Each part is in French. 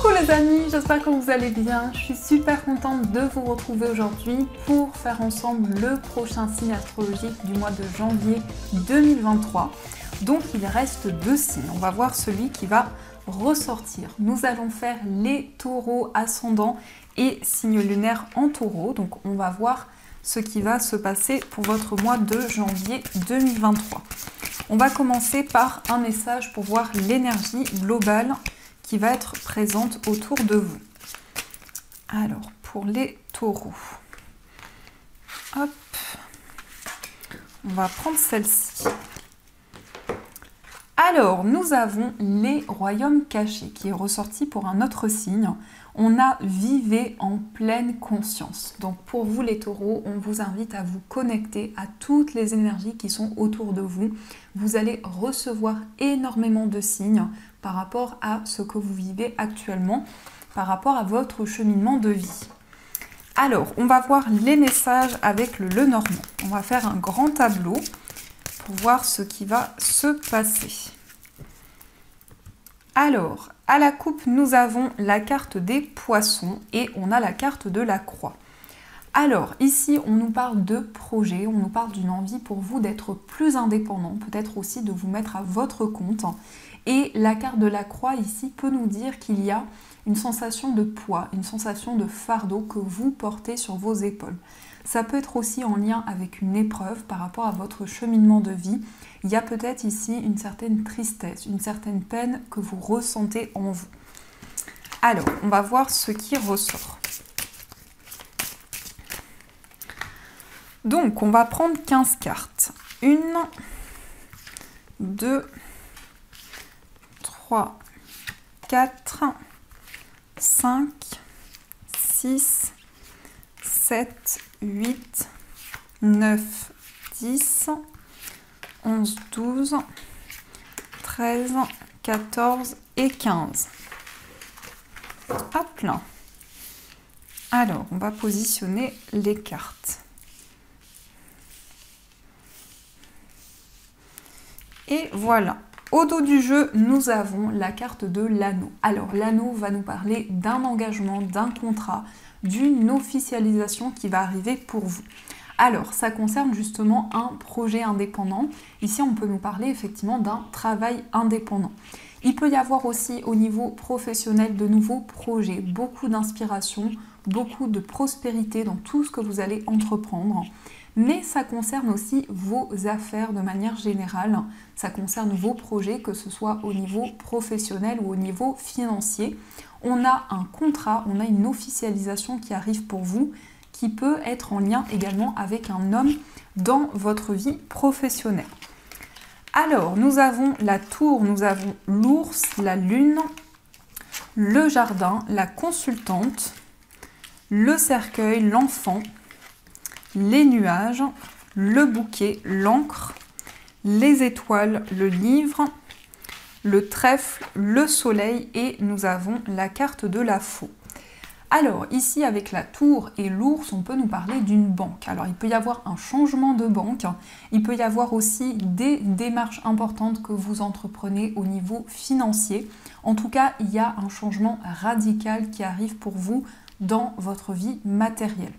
Coucou les amis, j'espère que vous allez bien. Je suis super contente de vous retrouver aujourd'hui pour faire ensemble le prochain signe astrologique du mois de janvier 2023. Donc il reste 2 signes, on va voir celui qui va ressortir. Nous allons faire les taureaux ascendants et signe lunaire en taureau. Donc on va voir ce qui va se passer pour votre mois de janvier 2023. On va commencer par un message pour voir l'énergie globale qui va être présente autour de vous. Alors, pour les taureaux, hop, on va prendre celle-ci. Alors, nous avons les royaumes cachés qui est ressorti pour un autre signe. On a vivez en pleine conscience. Donc pour vous les taureaux, on vous invite à vous connecter à toutes les énergies qui sont autour de vous. Vous allez recevoir énormément de signes par rapport à ce que vous vivez actuellement, par rapport à votre cheminement de vie. Alors, on va voir les messages avec le Lenormand. On va faire un grand tableau pour voir ce qui va se passer. Alors, à la coupe, nous avons la carte des poissons et on a la carte de la croix. Alors, ici, on nous parle de projet, on nous parle d'une envie pour vous d'être plus indépendant, peut-être aussi de vous mettre à votre compte. Et la carte de la croix, ici, peut nous dire qu'il y a une sensation de poids, une sensation de fardeau que vous portez sur vos épaules. Ça peut être aussi en lien avec une épreuve par rapport à votre cheminement de vie. Il y a peut-être ici une certaine tristesse, une certaine peine que vous ressentez en vous. Alors, on va voir ce qui ressort. Donc, on va prendre 15 cartes. 1, 2, 3, 4, 5, 6, 7, 8, 9, 10, 11, 12, 13, 14 et 15. Hop là. Alors, on va positionner les cartes. Et voilà. Au dos du jeu, nous avons la carte de l'anneau. Alors, l'anneau va nous parler d'un engagement, d'un contrat, d'une officialisation qui va arriver pour vous. Alors, ça concerne justement un projet indépendant. Ici, on peut nous parler effectivement d'un travail indépendant. Il peut y avoir aussi au niveau professionnel de nouveaux projets, beaucoup d'inspiration, beaucoup de prospérité dans tout ce que vous allez entreprendre. Mais ça concerne aussi vos affaires de manière générale. Ça concerne vos projets, que ce soit au niveau professionnel ou au niveau financier. On a un contrat, on a une officialisation qui arrive pour vous, qui peut être en lien également avec un homme dans votre vie professionnelle. Alors, nous avons la tour, nous avons l'ours, la lune, le jardin, la consultante, le cercueil, l'enfant, les nuages, le bouquet, l'encre, les étoiles, le livre, le trèfle, le soleil et nous avons la carte de la faux. Alors ici avec la tour et l'ours, on peut nous parler d'une banque. Alors il peut y avoir un changement de banque, il peut y avoir aussi des démarches importantes que vous entreprenez au niveau financier. En tout cas, il y a un changement radical qui arrive pour vous dans votre vie matérielle.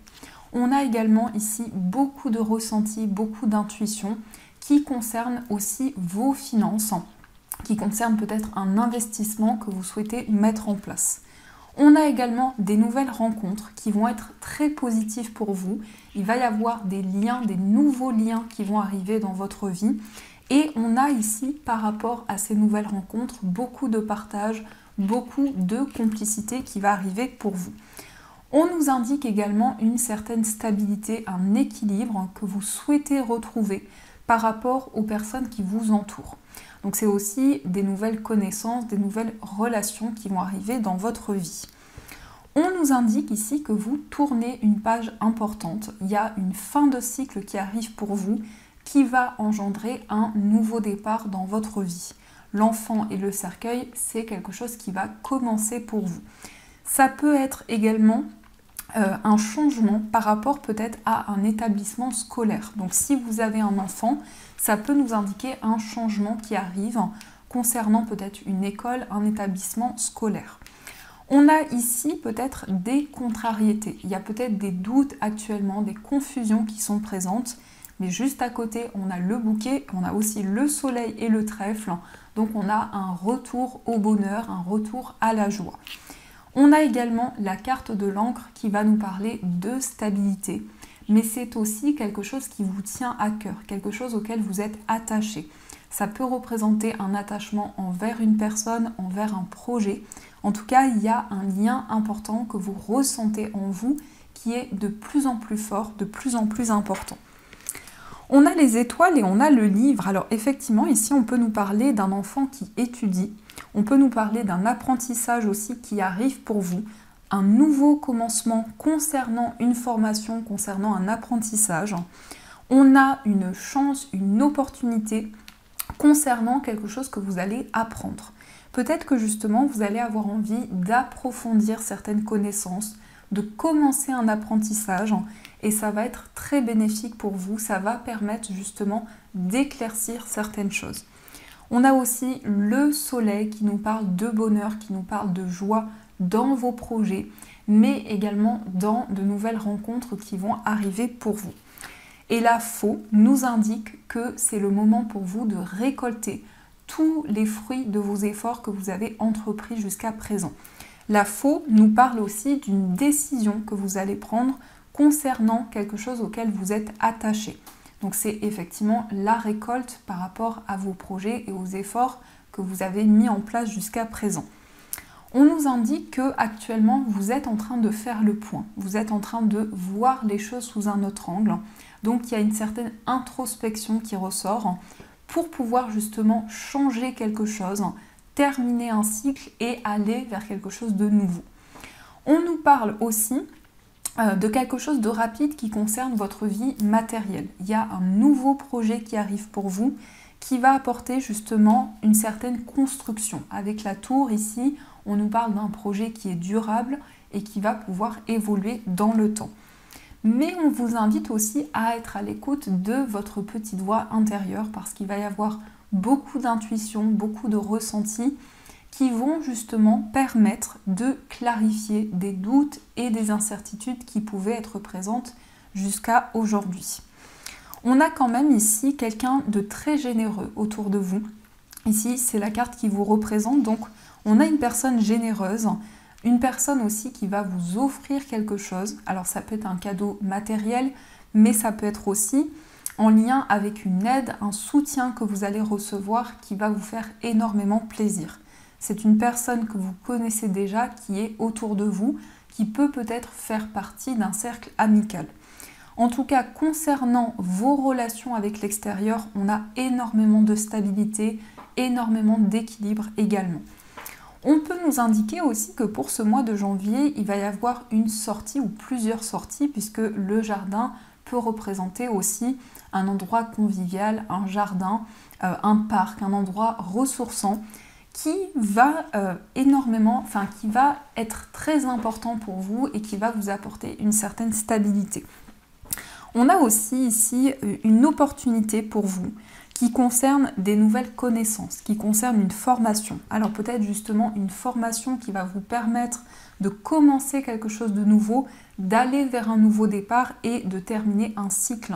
On a également ici beaucoup de ressentis, beaucoup d'intuition qui concernent aussi vos finances, qui concernent peut-être un investissement que vous souhaitez mettre en place. On a également des nouvelles rencontres qui vont être très positives pour vous. Il va y avoir des liens, des nouveaux liens qui vont arriver dans votre vie. Et on a ici, par rapport à ces nouvelles rencontres, beaucoup de partage, beaucoup de complicité qui va arriver pour vous. On nous indique également une certaine stabilité, un équilibre que vous souhaitez retrouver par rapport aux personnes qui vous entourent. Donc c'est aussi des nouvelles connaissances, des nouvelles relations qui vont arriver dans votre vie. On nous indique ici que vous tournez une page importante. Il y a une fin de cycle qui arrive pour vous qui va engendrer un nouveau départ dans votre vie. L'enfant et le cercueil, c'est quelque chose qui va commencer pour vous. Ça peut être également un changement par rapport peut-être à un établissement scolaire. Donc si vous avez un enfant, ça peut nous indiquer un changement qui arrive concernant peut-être une école, un établissement scolaire. On a ici peut-être des contrariétés. Il y a peut-être des doutes actuellement, des confusions qui sont présentes. Mais juste à côté, on a le bouquet, on a aussi le soleil et le trèfle. Donc on a un retour au bonheur, un retour à la joie. On a également la carte de l'encre qui va nous parler de stabilité. Mais c'est aussi quelque chose qui vous tient à cœur, quelque chose auquel vous êtes attaché. Ça peut représenter un attachement envers une personne, envers un projet. En tout cas, il y a un lien important que vous ressentez en vous qui est de plus en plus fort, de plus en plus important. On a les étoiles et on a le livre. Alors effectivement, ici, on peut nous parler d'un enfant qui étudie. On peut nous parler d'un apprentissage aussi qui arrive pour vous. Un nouveau commencement concernant une formation, concernant un apprentissage. On a une chance, une opportunité concernant quelque chose que vous allez apprendre. Peut-être que justement, vous allez avoir envie d'approfondir certaines connaissances, de commencer un apprentissage et ça va être très bénéfique pour vous, ça va permettre justement d'éclaircir certaines choses. On a aussi le soleil qui nous parle de bonheur, qui nous parle de joie dans vos projets, mais également dans de nouvelles rencontres qui vont arriver pour vous. Et la faux nous indique que c'est le moment pour vous de récolter tous les fruits de vos efforts que vous avez entrepris jusqu'à présent. La faux nous parle aussi d'une décision que vous allez prendre concernant quelque chose auquel vous êtes attaché. Donc c'est effectivement la récolte par rapport à vos projets et aux efforts que vous avez mis en place jusqu'à présent. On nous indique que actuellement vous êtes en train de faire le point, vous êtes en train de voir les choses sous un autre angle. Donc il y a une certaine introspection qui ressort pour pouvoir justement changer quelque chose, terminer un cycle et aller vers quelque chose de nouveau. On nous parle aussi de quelque chose de rapide qui concerne votre vie matérielle. Il y a un nouveau projet qui arrive pour vous qui va apporter justement une certaine construction. Avec la tour ici, on nous parle d'un projet qui est durable et qui va pouvoir évoluer dans le temps. Mais on vous invite aussi à être à l'écoute de votre petite voix intérieure parce qu'il va y avoir beaucoup d'intuition, beaucoup de ressentis qui vont justement permettre de clarifier des doutes et des incertitudes qui pouvaient être présentes jusqu'à aujourd'hui. On a quand même ici quelqu'un de très généreux autour de vous. Ici, c'est la carte qui vous représente, donc on a une personne généreuse, une personne aussi qui va vous offrir quelque chose. Alors ça peut être un cadeau matériel, mais ça peut être aussi en lien avec une aide, un soutien que vous allez recevoir qui va vous faire énormément plaisir. C'est une personne que vous connaissez déjà qui est autour de vous, qui peut peut-être faire partie d'un cercle amical. En tout cas, concernant vos relations avec l'extérieur, on a énormément de stabilité, énormément d'équilibre également. On peut nous indiquer aussi que pour ce mois de janvier, il va y avoir une sortie ou plusieurs sorties puisque le jardin peut représenter aussi un endroit convivial, un jardin, un parc, un endroit ressourçant qui va qui va être très important pour vous et qui va vous apporter une certaine stabilité. On a aussi ici une opportunité pour vous qui concerne des nouvelles connaissances, qui concerne une formation. Alors peut-être justement une formation qui va vous permettre de commencer quelque chose de nouveau, d'aller vers un nouveau départ et de terminer un cycle.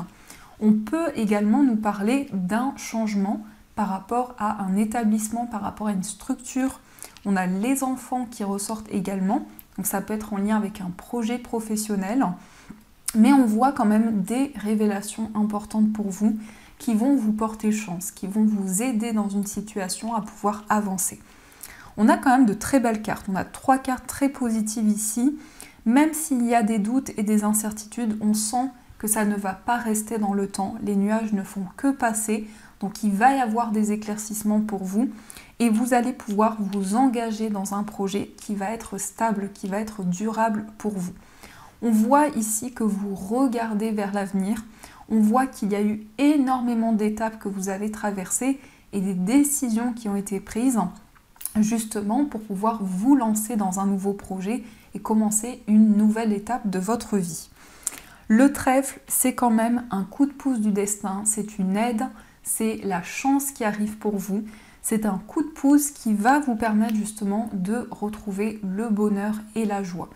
On peut également nous parler d'un changement par rapport à un établissement, par rapport à une structure. On a les enfants qui ressortent également, donc ça peut être en lien avec un projet professionnel, mais on voit quand même des révélations importantes pour vous qui vont vous porter chance, qui vont vous aider dans une situation à pouvoir avancer. On a quand même de très belles cartes, on a 3 cartes très positives ici, même s'il y a des doutes et des incertitudes, on sent que ça ne va pas rester dans le temps, les nuages ne font que passer, donc il va y avoir des éclaircissements pour vous et vous allez pouvoir vous engager dans un projet qui va être stable, qui va être durable pour vous. On voit ici que vous regardez vers l'avenir, on voit qu'il y a eu énormément d'étapes que vous avez traversées et des décisions qui ont été prises justement pour pouvoir vous lancer dans un nouveau projet et commencer une nouvelle étape de votre vie. Le trèfle, c'est quand même un coup de pouce du destin, c'est une aide, c'est la chance qui arrive pour vous. C'est un coup de pouce qui va vous permettre justement de retrouver le bonheur et la joie.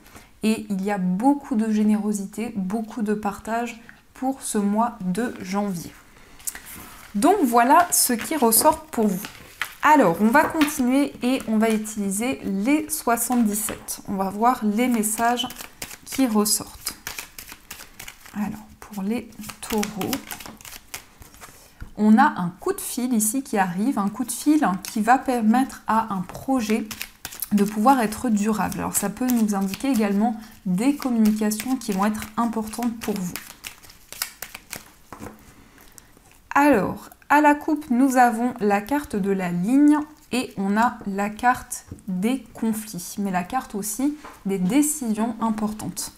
Et il y a beaucoup de générosité, beaucoup de partage pour ce mois de janvier. Donc voilà ce qui ressort pour vous. Alors, on va continuer et on va utiliser les 77. On va voir les messages qui ressortent. Alors, pour les taureaux, on a un coup de fil ici qui arrive, un coup de fil qui va permettre à un projet de pouvoir être durable. Alors, ça peut nous indiquer également des communications qui vont être importantes pour vous. Alors, à la coupe, nous avons la carte de la ligne et on a la carte des conflits, mais la carte aussi des décisions importantes.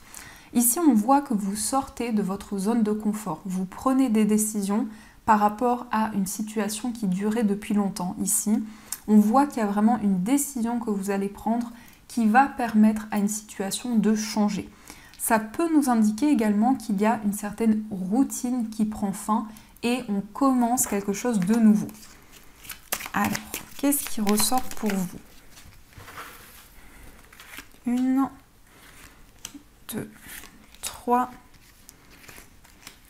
Ici, on voit que vous sortez de votre zone de confort. Vous prenez des décisions par rapport à une situation qui durait depuis longtemps. Ici, on voit qu'il y a vraiment une décision que vous allez prendre qui va permettre à une situation de changer. Ça peut nous indiquer également qu'il y a une certaine routine qui prend fin et on commence quelque chose de nouveau. Alors, qu'est-ce qui ressort pour vous? 1, 2, 3,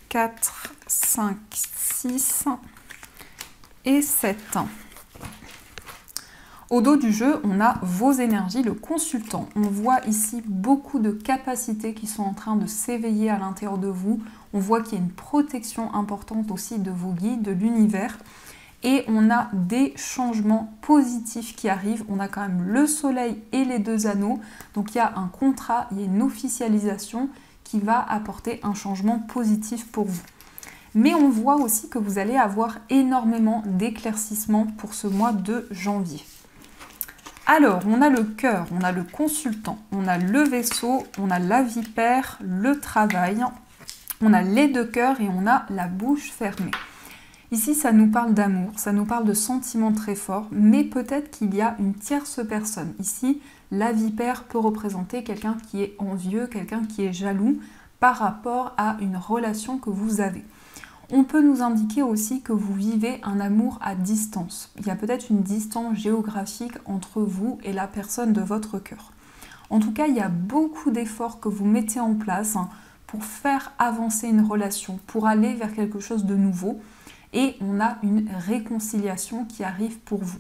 4, 5, 6 et 7. Au dos du jeu, on a vos énergies, le consultant. On voit ici beaucoup de capacités qui sont en train de s'éveiller à l'intérieur de vous. On voit qu'il y a une protection importante aussi de vos guides, de l'univers. Et on a des changements positifs qui arrivent. On a quand même le soleil et les 2 anneaux. Donc il y a un contrat, il y a une officialisation qui va apporter un changement positif pour vous. Mais on voit aussi que vous allez avoir énormément d'éclaircissements pour ce mois de janvier. Alors, on a le cœur, on a le consultant, on a le vaisseau, on a la vipère, le travail, on a les 2 cœurs et on a la bouche fermée. Ici, ça nous parle d'amour, ça nous parle de sentiments très forts, mais peut-être qu'il y a une tierce personne. Ici, la vipère peut représenter quelqu'un qui est envieux, quelqu'un qui est jaloux par rapport à une relation que vous avez. On peut nous indiquer aussi que vous vivez un amour à distance. Il y a peut-être une distance géographique entre vous et la personne de votre cœur. En tout cas, il y a beaucoup d'efforts que vous mettez en place pour faire avancer une relation, pour aller vers quelque chose de nouveau. Et on a une réconciliation qui arrive pour vous.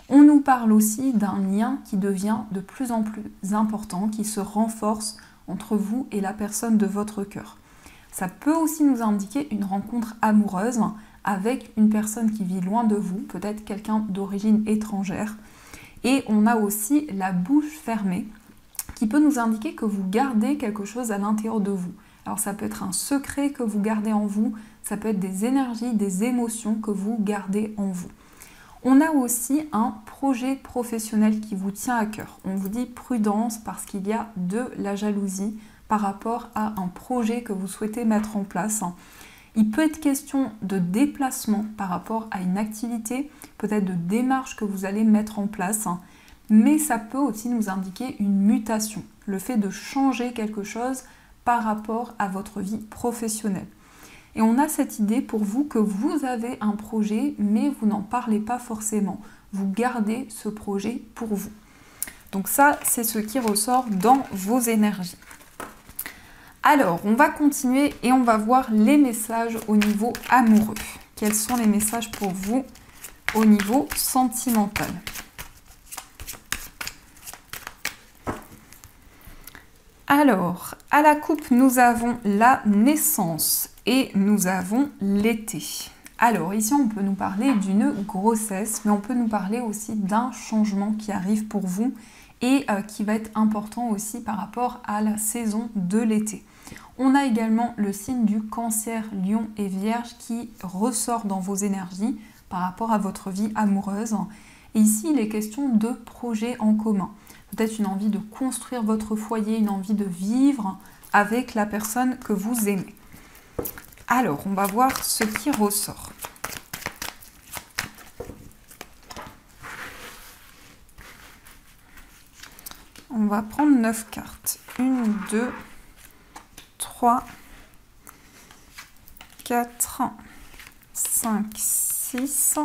On nous parle aussi d'un lien qui devient de plus en plus important, qui se renforce entre vous et la personne de votre cœur. Ça peut aussi nous indiquer une rencontre amoureuse avec une personne qui vit loin de vous, peut-être quelqu'un d'origine étrangère. Et on a aussi la bouche fermée qui peut nous indiquer que vous gardez quelque chose à l'intérieur de vous. Alors ça peut être un secret que vous gardez en vous, ça peut être des énergies, des émotions que vous gardez en vous. On a aussi un projet professionnel qui vous tient à cœur. On vous dit prudence parce qu'il y a de la jalousie par rapport à un projet que vous souhaitez mettre en place. Il peut être question de déplacement par rapport à une activité, peut-être de démarche que vous allez mettre en place, mais ça peut aussi nous indiquer une mutation, le fait de changer quelque chose par rapport à votre vie professionnelle. Et on a cette idée pour vous que vous avez un projet, mais vous n'en parlez pas forcément. Vous gardez ce projet pour vous. Donc ça, c'est ce qui ressort dans vos énergies. Alors, on va continuer et on va voir les messages au niveau amoureux. Quels sont les messages pour vous au niveau sentimental? Alors, à la coupe, nous avons la naissance et nous avons l'été. Alors, ici, on peut nous parler d'une grossesse, mais on peut nous parler aussi d'un changement qui arrive pour vous et qui va être important aussi par rapport à la saison de l'été. On a également le signe du Cancer, Lion et Vierge qui ressort dans vos énergies par rapport à votre vie amoureuse. Et ici, il est question de projets en commun. Peut-être une envie de construire votre foyer, une envie de vivre avec la personne que vous aimez. Alors, on va voir ce qui ressort. On va prendre 9 cartes. 1, 2, 3, 4, 5, 6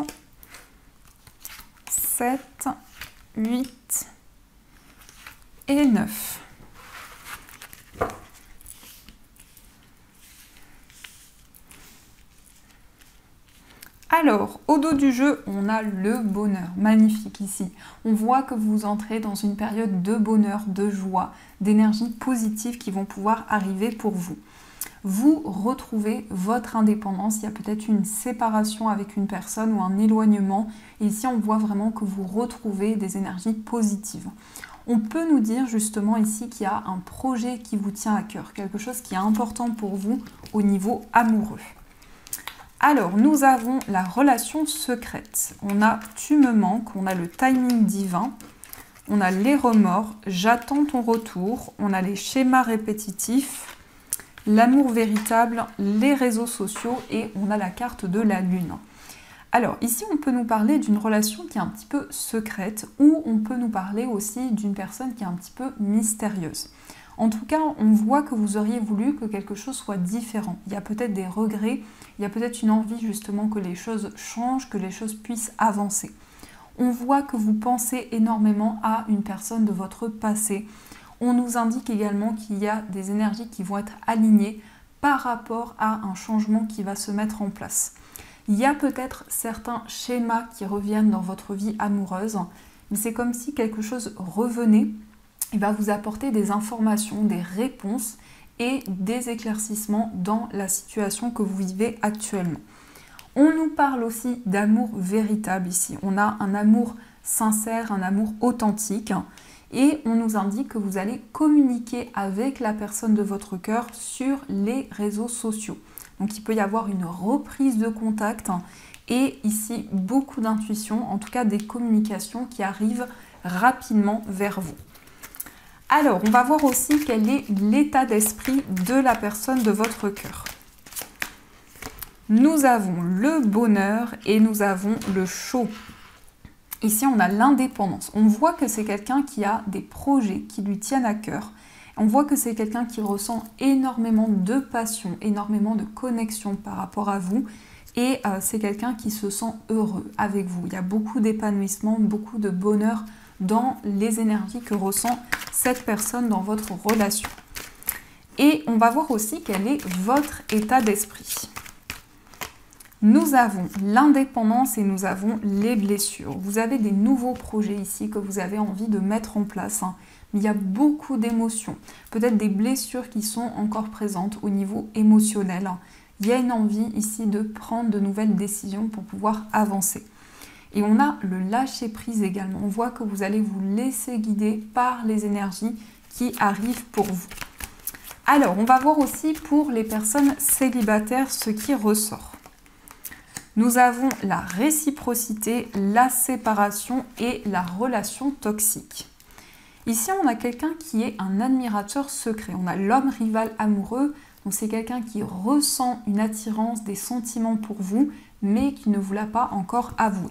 7, 8 et 9. Alors, au dos du jeu, on a le bonheur. Magnifique ici. On voit que vous entrez dans une période de bonheur, de joie, d'énergie positive qui vont pouvoir arriver pour vous. Vous retrouvez votre indépendance. Il y a peut-être une séparation avec une personne ou un éloignement. Et ici, on voit vraiment que vous retrouvez des énergies positives. On peut nous dire justement ici qu'il y a un projet qui vous tient à cœur, quelque chose qui est important pour vous au niveau amoureux. Alors, nous avons la relation secrète. On a « tu me manques », on a le timing divin, on a les remords, j'attends ton retour, on a les schémas répétitifs, l'amour véritable, les réseaux sociaux et on a la carte de la lune. Alors, ici, on peut nous parler d'une relation qui est un petit peu secrète ou on peut nous parler aussi d'une personne qui est un petit peu mystérieuse. En tout cas, on voit que vous auriez voulu que quelque chose soit différent. Il y a peut-être des regrets, il y a peut-être une envie justement que les choses changent, que les choses puissent avancer. On voit que vous pensez énormément à une personne de votre passé. On nous indique également qu'il y a des énergies qui vont être alignées par rapport à un changement qui va se mettre en place. Il y a peut-être certains schémas qui reviennent dans votre vie amoureuse, mais c'est comme si quelque chose revenait. Il va vous apporter des informations, des réponses et des éclaircissements dans la situation que vous vivez actuellement. On nous parle aussi d'amour véritable ici. On a un amour sincère, un amour authentique et on nous indique que vous allez communiquer avec la personne de votre cœur sur les réseaux sociaux. Donc il peut y avoir une reprise de contact et ici beaucoup d'intuition, en tout cas des communications qui arrivent rapidement vers vous. Alors, on va voir aussi quel est l'état d'esprit de la personne de votre cœur. Nous avons le bonheur et nous avons le chaud. Ici, on a l'indépendance. On voit que c'est quelqu'un qui a des projets qui lui tiennent à cœur. On voit que c'est quelqu'un qui ressent énormément de passion, énormément de connexion par rapport à vous. Et c'est quelqu'un qui se sent heureux avec vous. Il y a beaucoup d'épanouissement, beaucoup de bonheur dans les énergies que ressent cette personne dans votre relation. Et on va voir aussi quel est votre état d'esprit. Nous avons l'indépendance et nous avons les blessures. Vous avez des nouveaux projets ici que vous avez envie de mettre en place. Mais il y a beaucoup d'émotions. Peut-être des blessures qui sont encore présentes au niveau émotionnel. Il y a une envie ici de prendre de nouvelles décisions pour pouvoir avancer. Et on a le lâcher-prise également. On voit que vous allez vous laisser guider par les énergies qui arrivent pour vous. Alors, on va voir aussi pour les personnes célibataires ce qui ressort. Nous avons la réciprocité, la séparation et la relation toxique. Ici, on a quelqu'un qui est un admirateur secret. On a l'homme rival amoureux. Donc, c'est quelqu'un qui ressent une attirance, des sentiments pour vous, mais qui ne vous l'a pas encore avoué.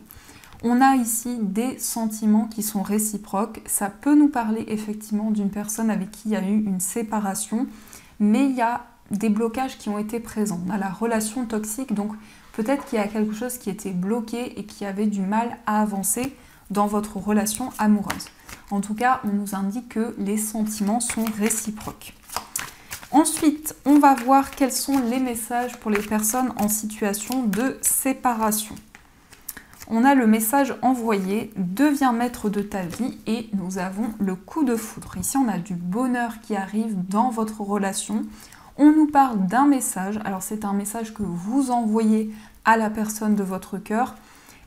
On a ici des sentiments qui sont réciproques. Ça peut nous parler effectivement d'une personne avec qui il y a eu une séparation, mais il y a des blocages qui ont été présents. On a la relation toxique, donc peut-être qu'il y a quelque chose qui était bloqué et qui avait du mal à avancer dans votre relation amoureuse. En tout cas, on nous indique que les sentiments sont réciproques. Ensuite, on va voir quels sont les messages pour les personnes en situation de séparation. On a le message envoyé, deviens maître de ta vie et nous avons le coup de foudre. Ici, on a du bonheur qui arrive dans votre relation. On nous parle d'un message. Alors, c'est un message que vous envoyez à la personne de votre cœur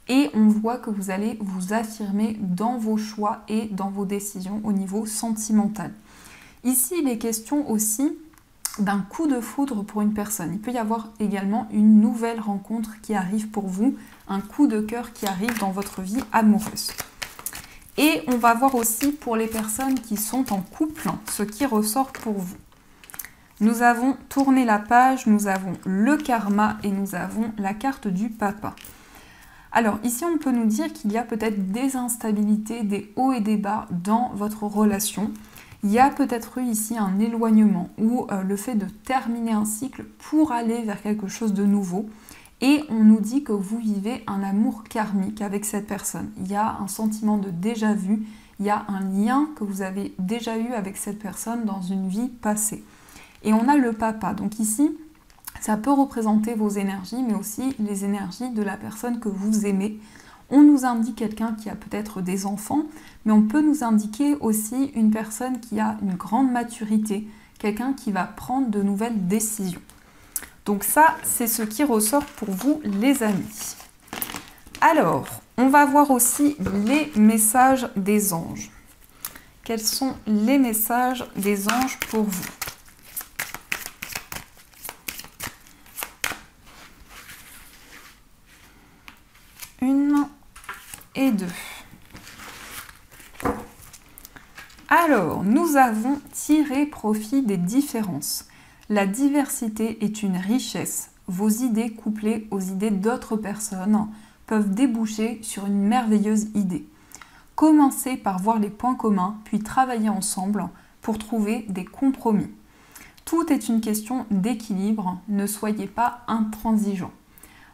et on voit que vous allez vous affirmer dans vos choix et dans vos décisions au niveau sentimental. Ici, il est question aussi d'un coup de foudre pour une personne. Il peut y avoir également une nouvelle rencontre qui arrive pour vous, un coup de cœur qui arrive dans votre vie amoureuse. Et on va voir aussi pour les personnes qui sont en couple, ce qui ressort pour vous. Nous avons tourné la page, nous avons le karma et nous avons la carte du papa. Alors ici, on peut nous dire qu'il y a peut-être des instabilités, des hauts et des bas dans votre relation. Il y a peut-être eu ici un éloignement ou le fait de terminer un cycle pour aller vers quelque chose de nouveau. Et on nous dit que vous vivez un amour karmique avec cette personne. Il y a un sentiment de déjà vu, il y a un lien que vous avez déjà eu avec cette personne dans une vie passée. Et on a le papa. Donc ici, ça peut représenter vos énergies, mais aussi les énergies de la personne que vous aimez. On nous indique quelqu'un qui a peut-être des enfants, mais on peut nous indiquer aussi une personne qui a une grande maturité, quelqu'un qui va prendre de nouvelles décisions. Donc ça, c'est ce qui ressort pour vous, les amis. Alors, on va voir aussi les messages des anges. Quels sont les messages des anges pour vous? Une et deux. Alors, nous avons tiré profit des différences. La diversité est une richesse. Vos idées couplées aux idées d'autres personnes peuvent déboucher sur une merveilleuse idée. Commencez par voir les points communs, puis travailler ensemble pour trouver des compromis. Tout est une question d'équilibre, ne soyez pas intransigeants.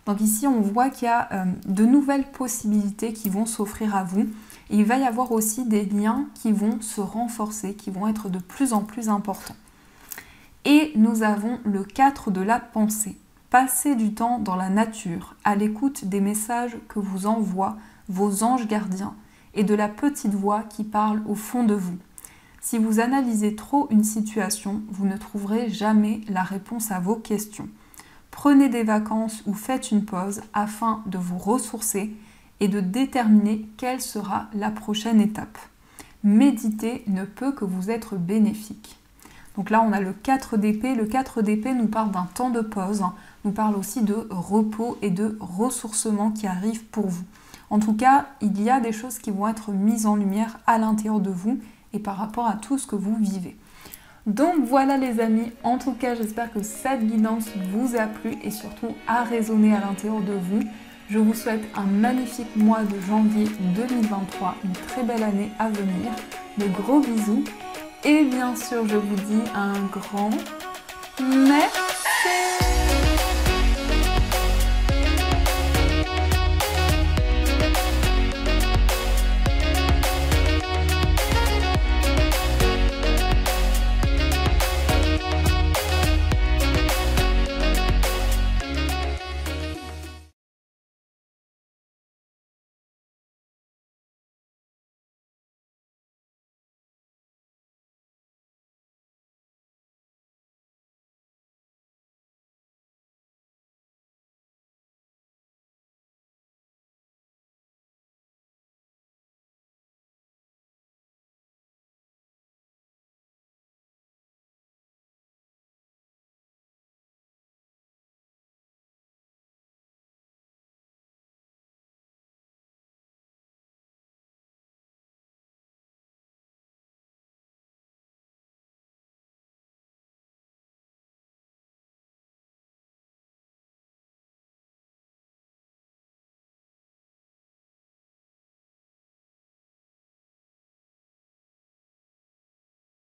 Donc ici, on voit qu'il y a de nouvelles possibilités qui vont s'offrir à vous. Et il va y avoir aussi des liens qui vont se renforcer, qui vont être de plus en plus importants. Et nous avons le 4 de la pensée. Passez du temps dans la nature, à l'écoute des messages que vous envoient vos anges gardiens et de la petite voix qui parle au fond de vous. Si vous analysez trop une situation, vous ne trouverez jamais la réponse à vos questions. Prenez des vacances ou faites une pause afin de vous ressourcer et de déterminer quelle sera la prochaine étape. Méditer ne peut que vous être bénéfique. Donc là, on a le 4 d'épée. Le 4 d'épée nous parle d'un temps de pause, nous parle aussi de repos et de ressourcement qui arrive pour vous. En tout cas, il y a des choses qui vont être mises en lumière à l'intérieur de vous et par rapport à tout ce que vous vivez. Donc voilà les amis, en tout cas, j'espère que cette guidance vous a plu et surtout a résonné à l'intérieur de vous. Je vous souhaite un magnifique mois de janvier 2023, une très belle année à venir. De gros bisous. Et bien sûr, je vous dis un grand merci.